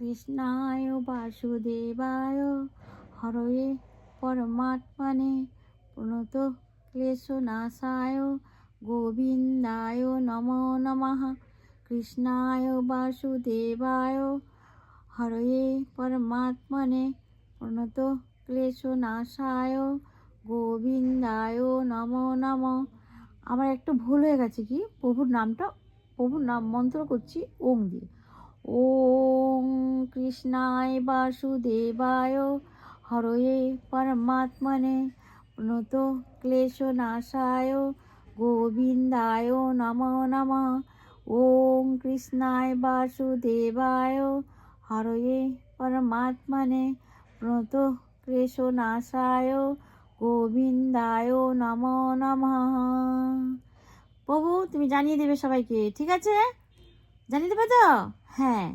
কৃষ্ণায় বাসুদেবায় হরয়ে পরমাত্মনে প্রণত ক্লেশনাশায় গোবিন্দায় নমো নমঃ। কৃষ্ণায় বাসুদেবায় হরয়ে পরমাত্মনে প্রণত ক্লেশনাশায় গোবিন্দায় নমো নমঃ। আমার একটু ভুল হয়ে গেছে, কি প্রভুর নাম মন্ত্র করছি ওম দিয়ে। ওম কৃষ্ণায় বাসুদেবায় হরয়ে পরমাত্মনে প্রণত ক্লেশনাশায় গোবিন্দায় নমো নমঃ। ওম কৃষ্ণায় বাসুদেবায় হরয়ে পরমাত্মনে প্রণত ক্লেশনাশায় গোবিন্দায় নমো নমঃ। প্রভু তুমি জানিয়ে দেবে সবাইকে, ঠিক আছে? জানিয়ে দেবে তো? হ্যাঁ।